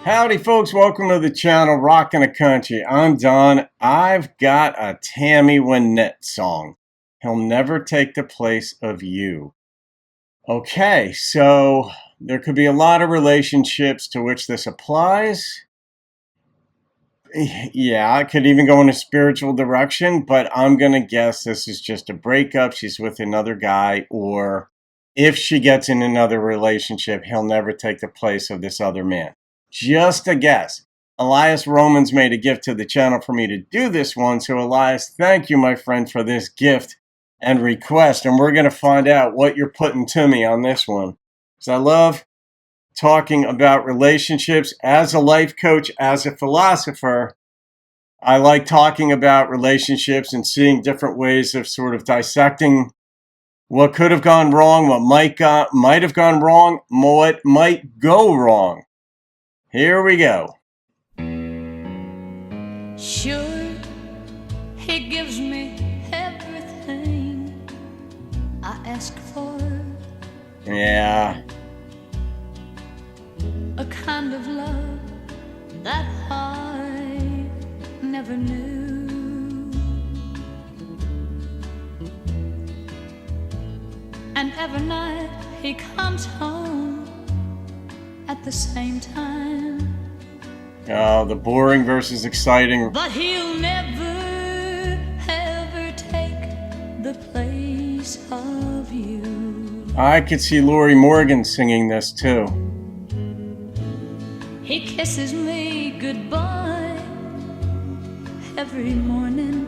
Howdy folks, welcome to the channel Rockin' the Country. I'm Don. I've got a Tammy Wynette song. He'll never take the place of you. Okay, so there could be a lot of relationships to which this applies. Yeah, it could even go in a spiritual direction, but I'm going to guess this is just a breakup. She's with another guy, or if she gets in another relationship, he'll never take the place of this other man. Just a guess. Eliyahs Romans made a gift to the channel for me to do this one. So Eliyahs, thank you, my friend, for this gift and request. And we're going to find out what you're putting to me on this one. Because I love talking about relationships as a life coach, as a philosopher. I like talking about relationships and seeing different ways of sort of dissecting what could have gone wrong, what might have gone wrong, what might go wrong. Here we go. Sure, he gives me everything I ask for. Yeah. A kind of love that I never knew. And every night he comes home at the same time. Oh, the boring versus exciting. But he'll never, ever take the place of you. I could see Lori Morgan singing this too. He kisses me goodbye every morning.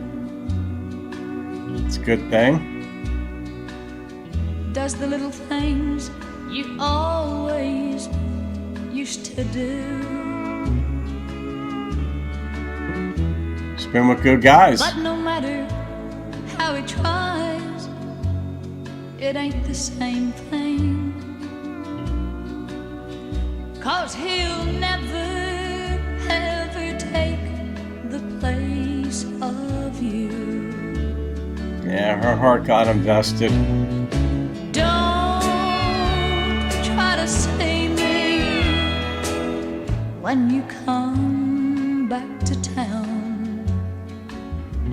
It's a good thing. Does the little things you always used to do. It's been with good guys. But no matter how he tries, it ain't the same thing. 'Cause he'll never, ever take the place of you. Yeah, her heart got invested. Don't try to see me when you come back to town.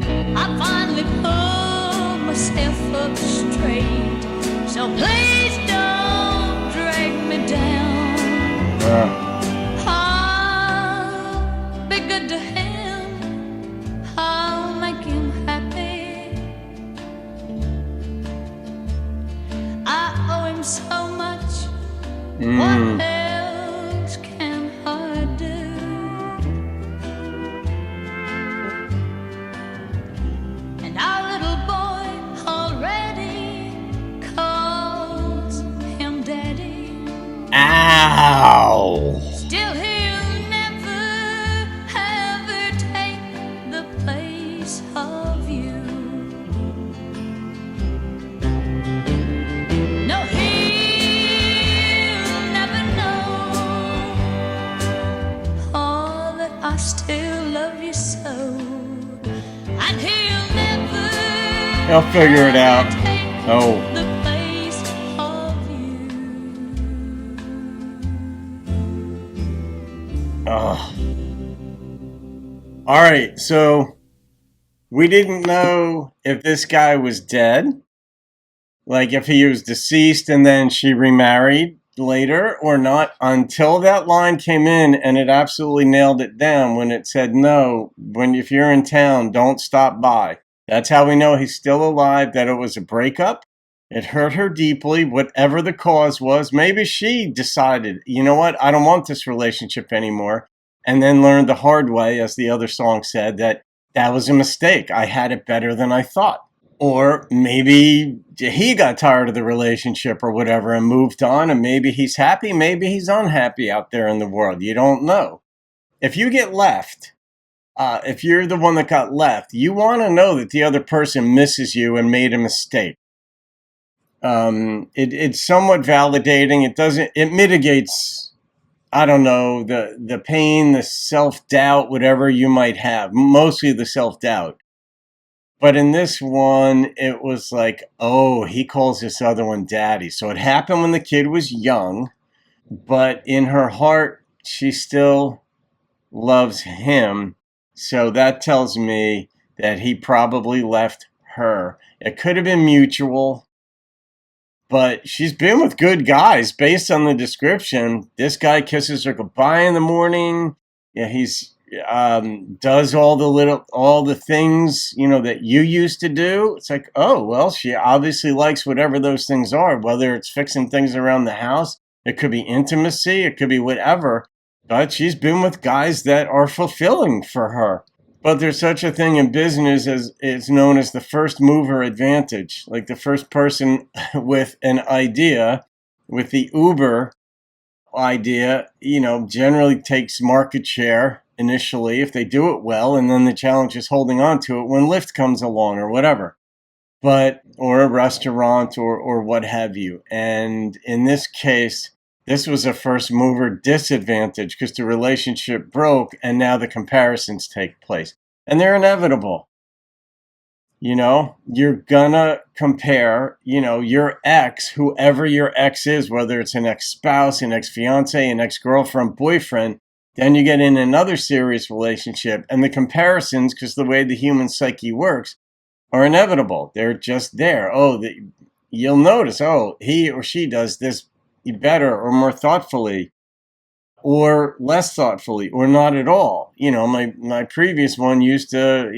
I finally pulled myself up straight, so please don't drag me down. I'll be good to him, I'll make him happy. I owe him so much, what else can I do? And our little boy already calls him daddy. Ow! Still he'll never, ever take the place of you. No, he'll never know all that I still love you so. And he'll never, He'll figure it out. take Oh. the place of you. Ugh. All right, so we didn't know if this guy was dead, like if he was deceased and then she remarried later or not, until that line came in, and it absolutely nailed it down when it said, no, if you're in town, don't stop by. That's how we know he's still alive, that it was a breakup. It hurt her deeply, whatever the cause was. Maybe she decided, you know what, I don't want this relationship anymore. And then learned the hard way, as the other song said, that was a mistake. I had it better than I thought. Or maybe he got tired of the relationship or whatever and moved on, and maybe he's happy, maybe he's unhappy out there in the world. You don't know. If you get left, if you're the one that got left, you want to know that the other person misses you and made a mistake. It's somewhat validating. It mitigates, I don't know, the pain, the self-doubt, whatever you might have, mostly the self-doubt. But in this one, it was like, oh, he calls this other one daddy. So it happened when the kid was young, but in her heart, she still loves him. So that tells me that he probably left her. It could have been mutual, but she's been with good guys based on the description. This guy kisses her goodbye in the morning. Yeah, he's does all the things, that you used to do. It's like, oh, well, she obviously likes whatever those things are, whether it's fixing things around the house, it could be intimacy, it could be whatever. But she's been with guys that are fulfilling for her. But there's such a thing in business as it's known as the first mover advantage. Like the first person with an idea, with the Uber idea, generally takes market share initially if they do it well, and then the challenge is holding on to it when Lyft comes along or whatever. Or a restaurant or what have you. And in this case, this was a first mover disadvantage because the relationship broke and now the comparisons take place. And they're inevitable. You're gonna compare, your ex, whoever your ex is, whether it's an ex-spouse, an ex-fiance, an ex-girlfriend, boyfriend, then you get in another serious relationship, and the comparisons, because the way the human psyche works, are inevitable. They're just there. You'll notice, he or she does this better or more thoughtfully or less thoughtfully or not at all. My previous one used to,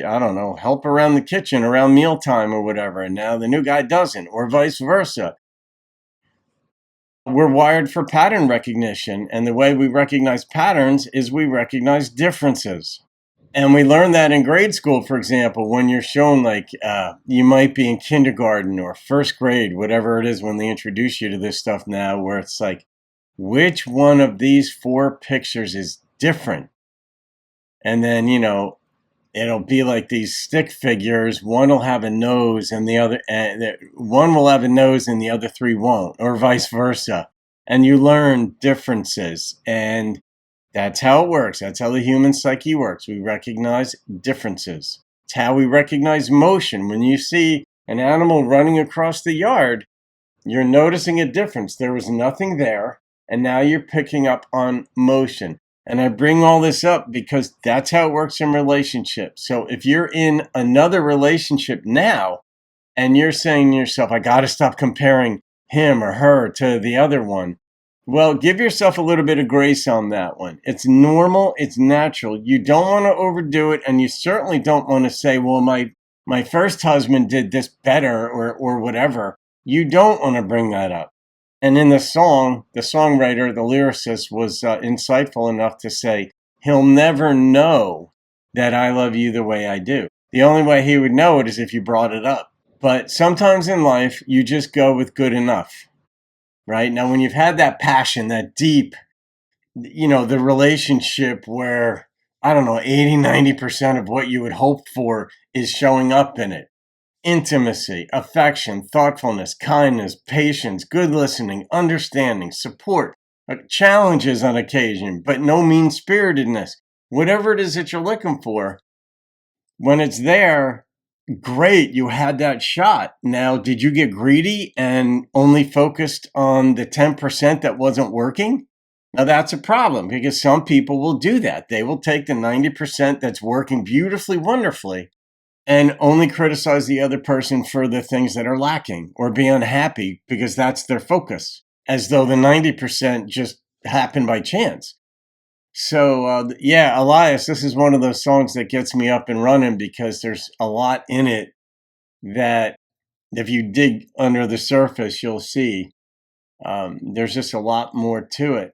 I don't know, help around the kitchen around mealtime or whatever. And now the new guy doesn't, or vice versa. We're wired for pattern recognition. And the way we recognize patterns is we recognize differences. And we learn that in grade school, for example, when you're shown you might be in kindergarten or first grade, whatever it is, when they introduce you to this stuff now, where it's like, which one of these 4 pictures is different? And then, it'll be like these stick figures. One will have a nose and one will have a nose and the other 3 won't, or vice versa. And you learn differences. And that's how it works. That's how the human psyche works. We recognize differences. It's how we recognize motion. When you see an animal running across the yard, you're noticing a difference. There was nothing there, and now you're picking up on motion. And I bring all this up because that's how it works in relationships. So if you're in another relationship now, and you're saying to yourself, I got to stop comparing him or her to the other one, well, give yourself a little bit of grace on that one. It's normal. It's natural. You don't want to overdo it. And you certainly don't want to say, well, my first husband did this better or whatever. You don't want to bring that up. And in the song, the songwriter, the lyricist was insightful enough to say, he'll never know that I love you the way I do. The only way he would know it is if you brought it up. But sometimes in life, you just go with good enough. Right? Now, when you've had that passion, that deep, the relationship where, I don't know, 80, 90% of what you would hope for is showing up in it. Intimacy, affection, thoughtfulness, kindness, patience, good listening, understanding, support, challenges on occasion, but no mean-spiritedness. Whatever it is that you're looking for, when it's there, great, you had that shot. Now, did you get greedy and only focused on the 10% that wasn't working? Now, that's a problem because some people will do that. They will take the 90% that's working beautifully, wonderfully, and only criticize the other person for the things that are lacking or be unhappy because that's their focus, as though the 90% just happened by chance. So, Eliyahs, this is one of those songs that gets me up and running because there's a lot in it that if you dig under the surface, you'll see there's just a lot more to it.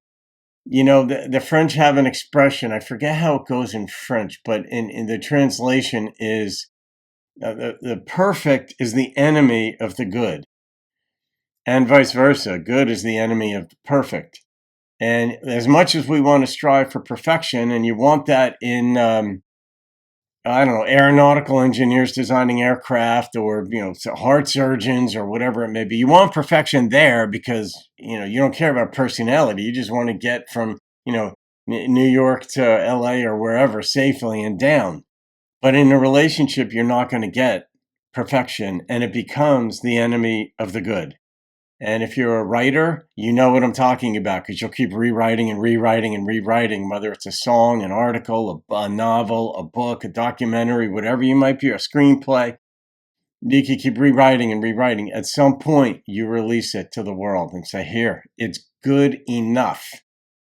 The French have an expression, I forget how it goes in French, but in the translation is the perfect is the enemy of the good, and vice versa. Good is the enemy of the perfect. And as much as we want to strive for perfection, and you want that in, aeronautical engineers designing aircraft or, heart surgeons or whatever it may be, you want perfection there because, you don't care about personality. You just want to get from, New York to LA or wherever safely and down. But in a relationship, you're not going to get perfection, and it becomes the enemy of the good. And if you're a writer, you know what I'm talking about because you'll keep rewriting and rewriting and rewriting, whether it's a song, an article, a novel, a book, a documentary, whatever you might be, a screenplay. You can keep rewriting and rewriting. At some point, you release it to the world and say, here, it's good enough.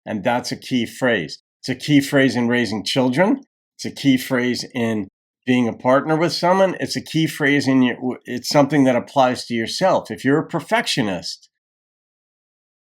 And that's a key phrase. It's a key phrase in raising children. It's a key phrase in being a partner with someone. It's a key phrase it's something that applies to yourself. If you're a perfectionist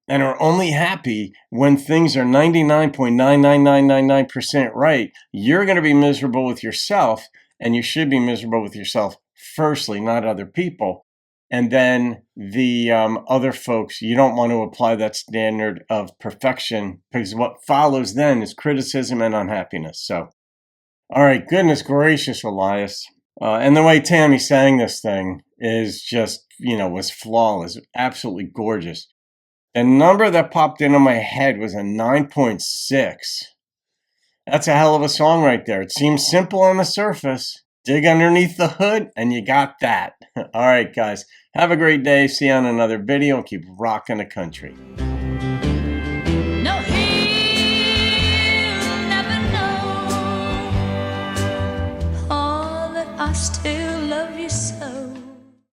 and are only happy when things are 99.99999% right, you're going to be miserable with yourself, and you should be miserable with yourself firstly, not other people. And then the other folks, you don't want to apply that standard of perfection because what follows then is criticism and unhappiness. So, all right, goodness gracious, Eliyahs. And the way Tammy sang this thing is just, was flawless, absolutely gorgeous. The number that popped into my head was a 9.6. That's a hell of a song right there. It seems simple on the surface. Dig underneath the hood, and you got that. All right, guys. Have a great day. See you on another video, and keep rocking the country. No, he'll never know all that I still